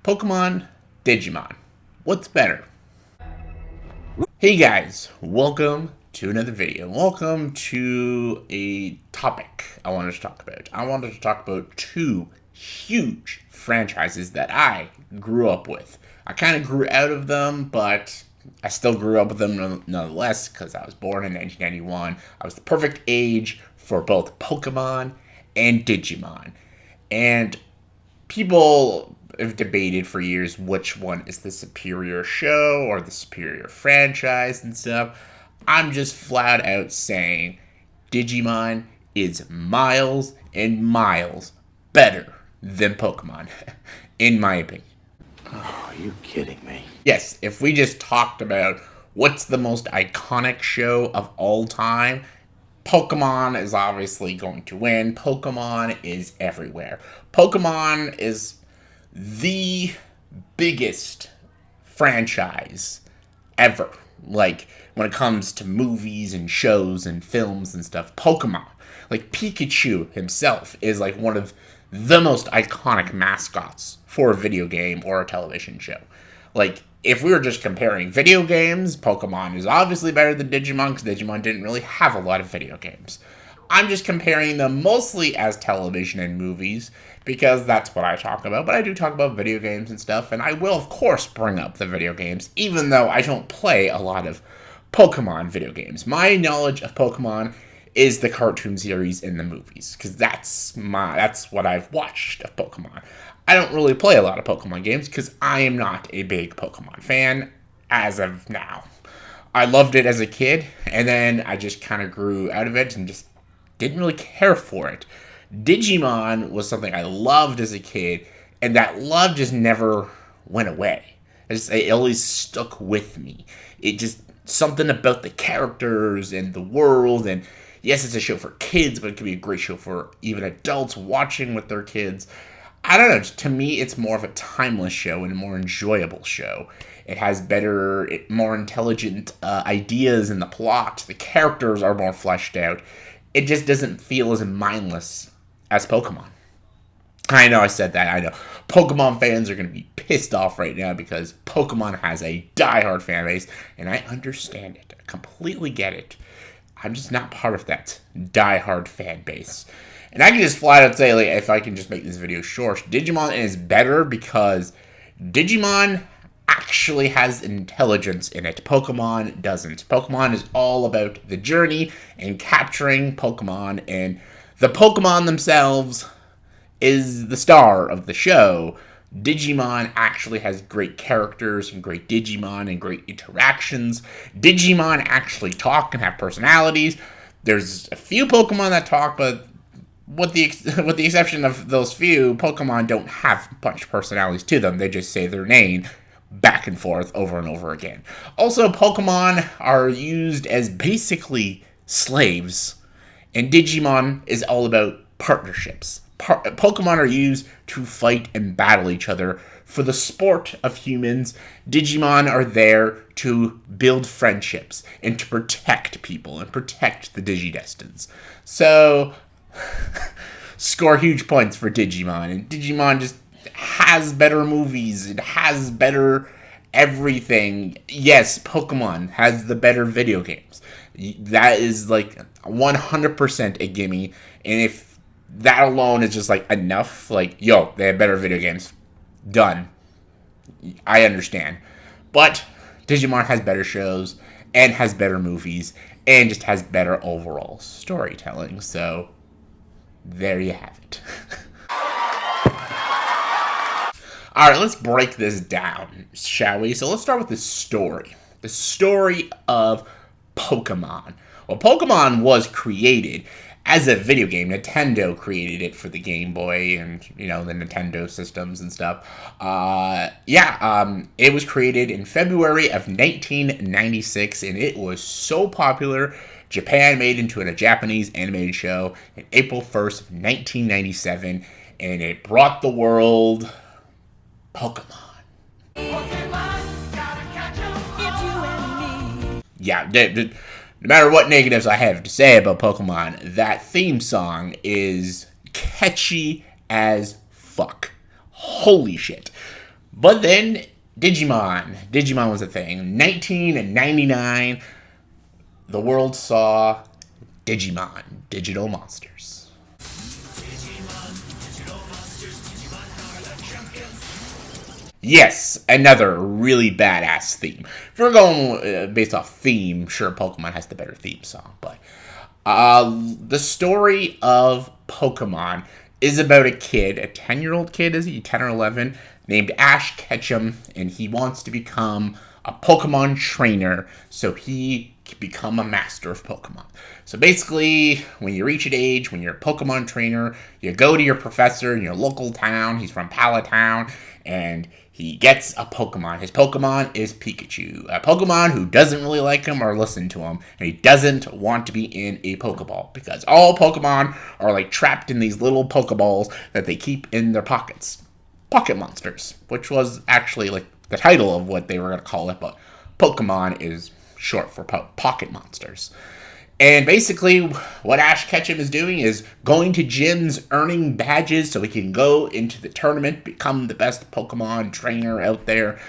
Pokemon, Digimon. What's better? Hey guys, welcome to another video. Welcome to a topic I wanted to talk about. I wanted to talk about two huge franchises that I grew up with. I kind of grew out of them, but I still grew up with them nonetheless because I was born in 1991. I was the perfect age for both Pokemon and Digimon. And people have debated for years which one is the superior show or the superior franchise and stuff. I'm just flat out saying Digimon is miles and miles better than Pokemon, in my opinion. Oh, are you kidding me? Yes, if we just talked about what's the most iconic show of all time, Pokemon is obviously going to win. Pokemon is everywhere. Pokemon is the biggest franchise ever. Like, when it comes to movies and shows and films and stuff, Pokemon. Like, Pikachu himself is like one of the most iconic mascots for a video game or a television show. Like, if we were just comparing video games, Pokemon is obviously better than Digimon because Digimon didn't really have a lot of video games. I'm just comparing them mostly as television and movies because that's what I talk about, but I do talk about video games and stuff, and I will, of course, bring up the video games, even though I don't play a lot of Pokemon video games. My knowledge of Pokemon is the cartoon series and the movies, because that's what I've watched of Pokemon. I don't really play a lot of Pokemon games because I am not a big Pokemon fan as of now. I loved it as a kid, and then I just kind of grew out of it and just didn't really care for it. Digimon was something I loved as a kid, and that love just never went away. It always stuck with me. It just, something about the characters and the world, and yes, it's a show for kids, but it can be a great show for even adults watching with their kids. I don't know, to me, it's more of a timeless show and a more enjoyable show. It has better, more intelligent ideas in the plot. The characters are more fleshed out. It just doesn't feel as mindless as Pokemon. I know I said that. I know Pokemon fans are going to be pissed off right now because Pokemon has a diehard fan base, and I understand it. I completely get it. I'm just not part of that diehard fan base. And I can just flat out say, like, if I can just make this video short, Digimon is better because Digimon actually has intelligence in it. Pokemon doesn't. Pokemon is all about the journey and capturing Pokemon, and the Pokemon themselves is the star of the show. Digimon actually has great characters and great Digimon and great interactions. Digimon actually talk and have personalities. There's a few Pokemon that talk, but with the exception of those few, Pokemon don't have much personalities to them. They just say their name back and forth over and over again. Also, Pokemon are used as basically slaves, and Digimon is all about partnerships. Pokemon are used to fight and battle each other for the sport of humans. Digimon are there to build friendships and to protect people and protect the Digidestins. So, score huge points for Digimon. And Digimon just has better movies. It has better everything. Yes, Pokemon has the better video games. That is like 100% a gimme. And if that alone is just like enough, like, yo, they have better video games. Done. I understand. But Digimon has better shows and has better movies and just has better overall storytelling. So there you have it. Alright, let's break this down, shall we? So let's start with the story. The story of Pokemon. Well, Pokemon was created as a video game. Nintendo created it for the Game Boy and, the Nintendo systems and stuff. It was created in February of 1996, and it was so popular, Japan made it into a Japanese animated show on April 1st of 1997, and it brought the world Pokemon. Yeah, no matter what negatives I have to say about Pokemon, that theme song is catchy as fuck. Holy shit. But then Digimon was a thing. 1999, the world saw Digimon, Digital Monsters. Yes, another really badass theme. If we're going based off theme, sure, Pokemon has the better theme song, but the story of Pokemon is about a kid, a 10-year-old kid, is he? 10 or 11, named Ash Ketchum, and he wants to become a Pokemon trainer so he can become a master of Pokemon. So basically, when you reach an age, when you're a Pokemon trainer, you go to your professor in your local town. He's from Palatown, and he gets a Pokemon. His Pokemon is Pikachu, a Pokemon who doesn't really like him or listen to him, and he doesn't want to be in a Pokeball because all Pokemon are like trapped in these little Pokeballs that they keep in their pockets. Pocket monsters, which was actually like the title of what they were going to call it, but Pokemon is short for pocket monsters. And basically, what Ash Ketchum is doing is going to gyms, earning badges so he can go into the tournament, become the best Pokemon trainer out there.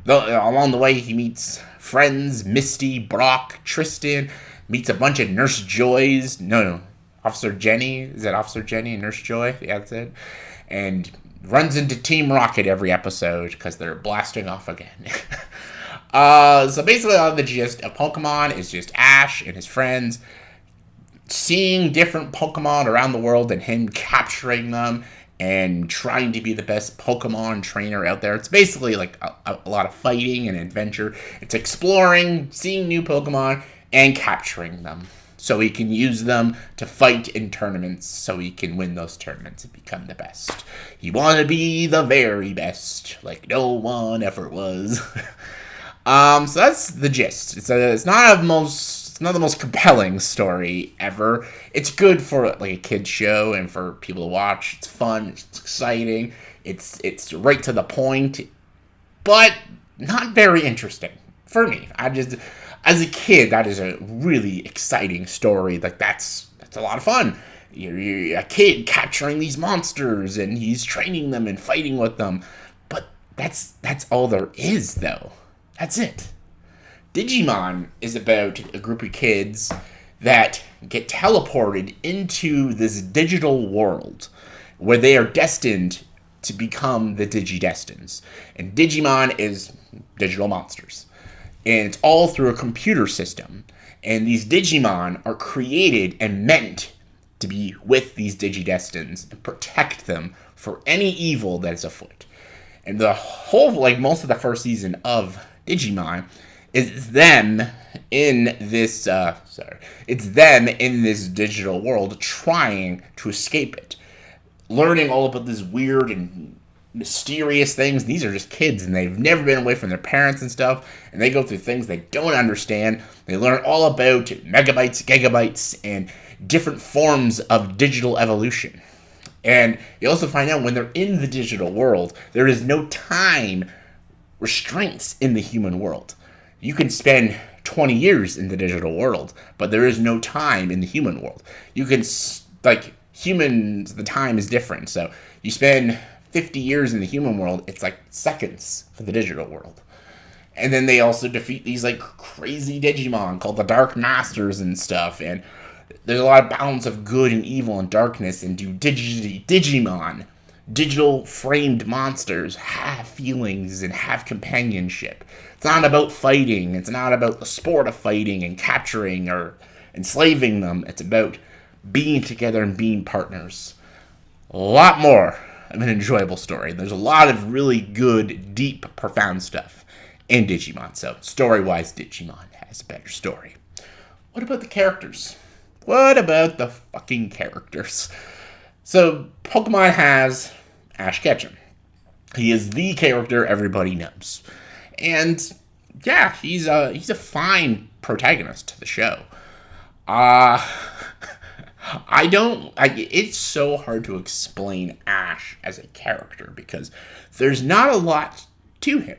Along the way, he meets friends, Misty, Brock, Tristan, meets a bunch of Nurse Joys. No, Officer Jenny. Is that Officer Jenny and Nurse Joy? Yeah, that's it. And runs into Team Rocket every episode because they're blasting off again. So basically, all the gist of Pokemon is just Ash and his friends seeing different Pokemon around the world and him capturing them and trying to be the best Pokemon trainer out there. It's basically like a lot of fighting and adventure. It's exploring, seeing new Pokemon, and capturing them so he can use them to fight in tournaments so he can win those tournaments and become the best. He want to be the very best, like no one ever was. So that's the gist. It's not the most compelling story ever. It's good for like a kid's show and for people to watch. It's fun. It's exciting. It's right to the point, but not very interesting for me. As a kid, that is a really exciting story. Like that's a lot of fun. You're a kid capturing these monsters and he's training them and fighting with them. But that's all there is, though. That's it. Digimon is about a group of kids that get teleported into this digital world where they are destined to become the Digidestins. And Digimon is digital monsters. And it's all through a computer system. And these Digimon are created and meant to be with these Digidestins and protect them for any evil that is afoot. And the whole, like most of the first season of Digimon is them in this it's them in this digital world trying to escape it, learning all about this weird and mysterious things. These are just kids and they've never been away from their parents and stuff, and they go through things they don't understand. They learn all about megabytes, gigabytes, and different forms of digital evolution. And you also find out when they're in the digital world, there is no time restraints in the human world. You can spend 20 years in the digital world, but there is no time in the human world. You can, like, humans, the time is different. So you spend 50 years in the human world, it's like seconds for the digital world. And then they also defeat these, like, crazy Digimon called the Dark Masters and stuff. And there's a lot of balance of good and evil and darkness. And do Digimon, digital framed monsters, have feelings and have companionship. It's not about fighting. It's not about the sport of fighting and capturing or enslaving them. It's about being together and being partners. A lot more of an enjoyable story. There's a lot of really good, deep, profound stuff in Digimon. So, story-wise, Digimon has a better story. What about the characters? What about the fucking characters? So, Pokemon has Ash Ketchum. He is the character everybody knows. And, yeah, he's a fine protagonist to the show. It's so hard to explain Ash as a character because there's not a lot to him.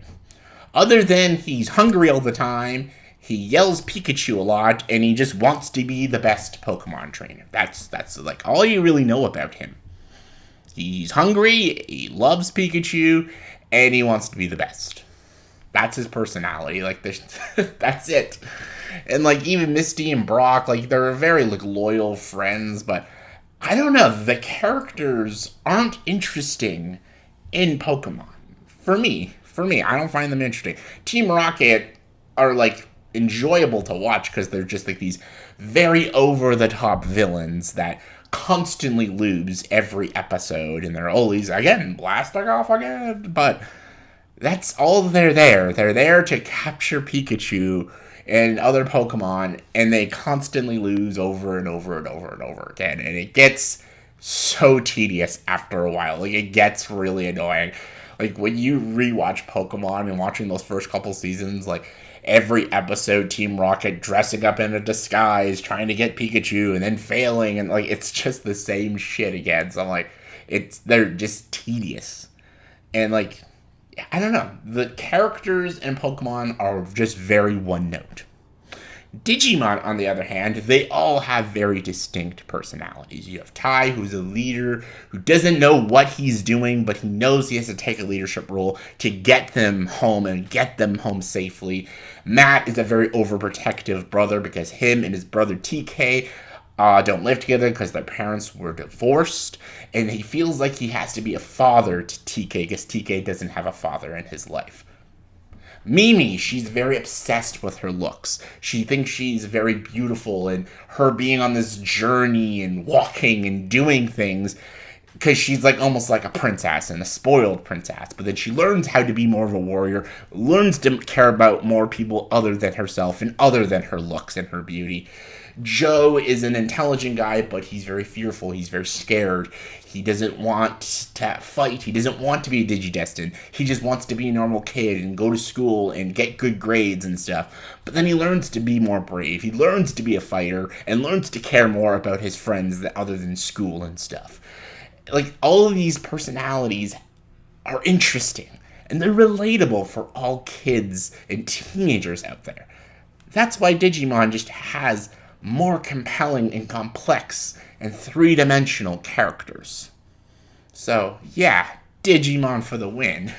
Other than he's hungry all the time, he yells Pikachu a lot, and he just wants to be the best Pokemon trainer. That's like all you really know about him. He's hungry, he loves Pikachu, and he wants to be the best. That's his personality. Like, that's it. And, like, even Misty and Brock, like, they're very, like, loyal friends, but I don't know. The characters aren't interesting in Pokemon. For me, I don't find them interesting. Team Rocket are, like, enjoyable to watch because they're just, like, these very over-the-top villains that constantly lose every episode, and they're always, again, blasting off again, but that's all they're there. They're there to capture Pikachu and other Pokemon, and they constantly lose over and over and over and over again. And it gets so tedious after a while. Like, it gets really annoying. Like, when you rewatch Pokemon and watching those first couple seasons, like, every episode, Team Rocket dressing up in a disguise, trying to get Pikachu, and then failing, and, like, it's just the same shit again. So I'm like, they're just tedious. And, like, I don't know. The characters in Pokemon are just very one note. Digimon, on the other hand, they all have very distinct personalities. You have Tai, who's a leader, who doesn't know what he's doing, but he knows he has to take a leadership role to get them home and get them home safely. Matt is a very overprotective brother because him and his brother TK don't live together because their parents were divorced, and he feels like he has to be a father to TK because TK doesn't have a father in his life. Mimi, she's very obsessed with her looks. She thinks she's very beautiful, and her being on this journey and walking and doing things because she's like almost like a princess and a spoiled princess. But then she learns how to be more of a warrior, learns to care about more people other than herself and other than her looks and her beauty. Joe is an intelligent guy, but he's very fearful. He's very scared. He doesn't want to fight. He doesn't want to be a Digidestined. He just wants to be a normal kid and go to school and get good grades and stuff. But then he learns to be more brave. He learns to be a fighter and learns to care more about his friends other than school and stuff. Like, all of these personalities are interesting, and they're relatable for all kids and teenagers out there. That's why Digimon just has more compelling and complex and three-dimensional characters. So, yeah, Digimon for the win.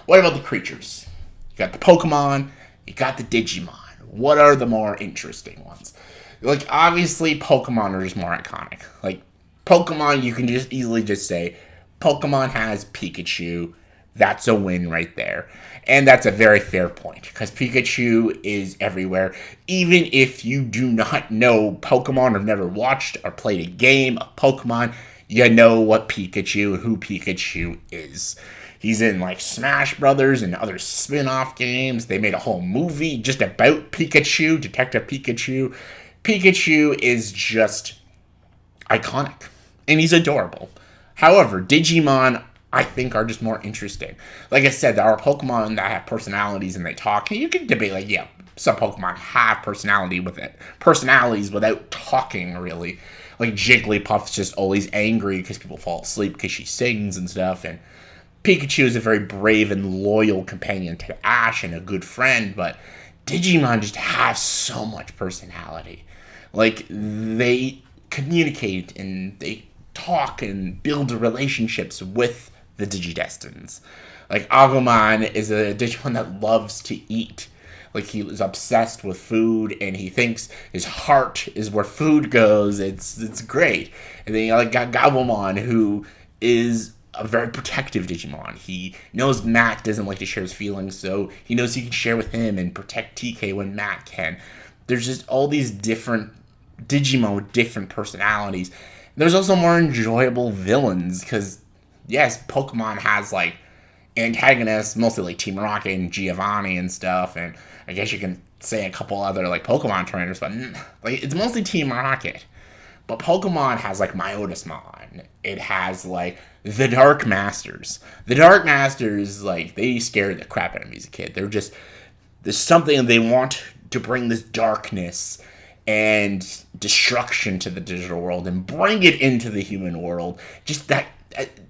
What about the creatures? You got the Pokemon, you got the Digimon. What are the more interesting ones? Like, obviously, Pokemon are just more iconic. Like, Pokemon, you can just easily just say, Pokemon has Pikachu. That's a win right there. And that's a very fair point, because Pikachu is everywhere. Even if you do not know Pokemon or never watched or played a game of Pokemon, you know what Pikachu and who Pikachu is. He's in, like, Smash Brothers and other spin-off games. They made a whole movie just about Pikachu, Detective Pikachu. Pikachu is just iconic, and he's adorable. However, Digimon, I think, are just more interesting. Like I said, there are Pokemon that have personalities and they talk. And you can debate, like, yeah, some Pokemon have personalities without talking, really. Like, Jigglypuff's just always angry because people fall asleep because she sings and stuff. And Pikachu is a very brave and loyal companion to Ash and a good friend. But Digimon just have so much personality. Like, they communicate and they talk and build relationships with the Digidestins. Like, Agumon is a Digimon that loves to eat. Like, he is obsessed with food, and he thinks his heart is where food goes. It's great. And then you like got Gabumon, who is a very protective Digimon. He knows Matt doesn't like to share his feelings, so he knows he can share with him and protect TK when Matt can. There's just all these different Digimon with different personalities. There's also more enjoyable villains, because yes, Pokemon has, like, antagonists, mostly like Team Rocket and Giovanni and stuff, and I guess you can say a couple other, like, Pokemon trainers, but, like, it's mostly Team Rocket. But Pokemon has, like, Myotismon. It has, like, the Dark Masters. The Dark Masters, like, they scared the crap out of me as a kid. They're just, there's something they want to bring this darkness and destruction to the digital world and bring it into the human world. Just that,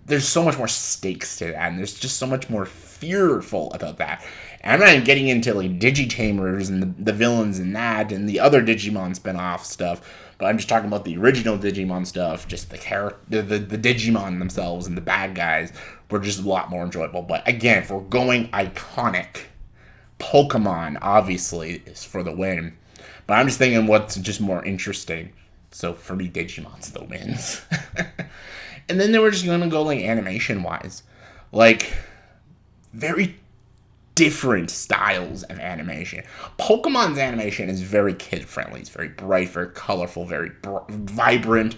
there's so much more stakes to that, and there's just so much more fearful about that. And I'm not even getting into, like, Digitamers and the villains in that and the other Digimon spin-off stuff, but I'm just talking about the original Digimon stuff, just the Digimon themselves and the bad guys, were just a lot more enjoyable. But again, if we're going iconic, Pokemon obviously is for the win. But I'm just thinking what's just more interesting. So for me, Digimon still wins. And then they were just gonna go like animation wise, like very different styles of animation. Pokemon's animation is very kid friendly. It's very bright, very colorful, very vibrant,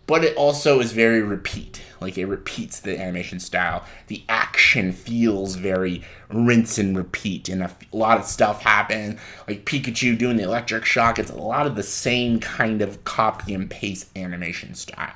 but it also is very repeat. Like it repeats the animation style. The action feels very rinse and repeat, and a lot of stuff happens. Like Pikachu doing the electric shock. It's a lot of the same kind of copy and paste animation style.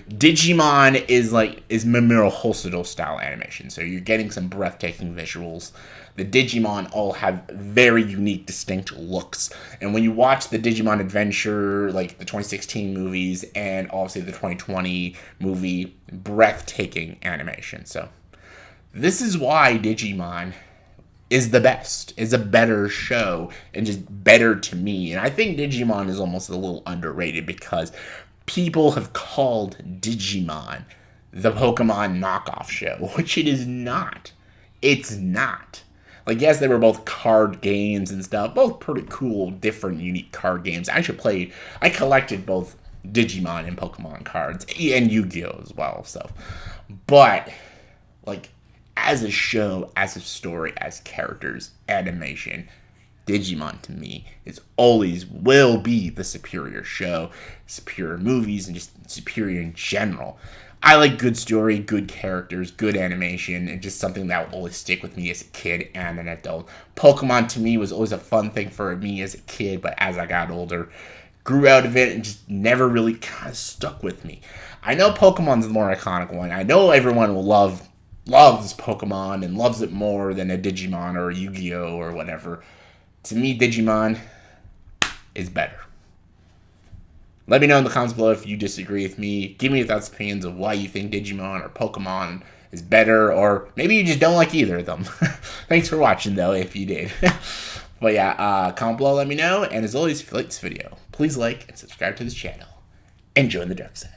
Digimon is Mamoru Hosoda style animation, so you're getting some breathtaking visuals. The Digimon all have very unique, distinct looks, and when you watch the Digimon Adventure, like the 2016 movies, and obviously the 2020 movie, breathtaking animation. So this is why Digimon is the best, is a better show, and just better to me. And I think Digimon is almost a little underrated because people have called Digimon the Pokemon knockoff show, which it is not. It's not. Like, yes, they were both card games and stuff, both pretty cool, different, unique card games. I collected both Digimon and Pokemon cards, and Yu-Gi-Oh! As well, so. But, like, as a show, as a story, as characters, animation, Digimon to me is always will be the superior show, superior movies, and just superior in general. I like good story, good characters, good animation, and just something that will always stick with me as a kid and an adult. Pokemon to me was always a fun thing for me as a kid, but as I got older, grew out of it and just never really kind of stuck with me. I know Pokemon's the more iconic one. I know everyone loves Pokemon and loves it more than a Digimon or a Yu-Gi-Oh! Or whatever. To me, Digimon is better. Let me know in the comments below if you disagree with me. Give me your thoughts and opinions of why you think Digimon or Pokemon is better, or maybe you just don't like either of them. Thanks for watching, though, if you did. But yeah, comment below, let me know. And as always, if you like this video, please like and subscribe to this channel. And join the dark side.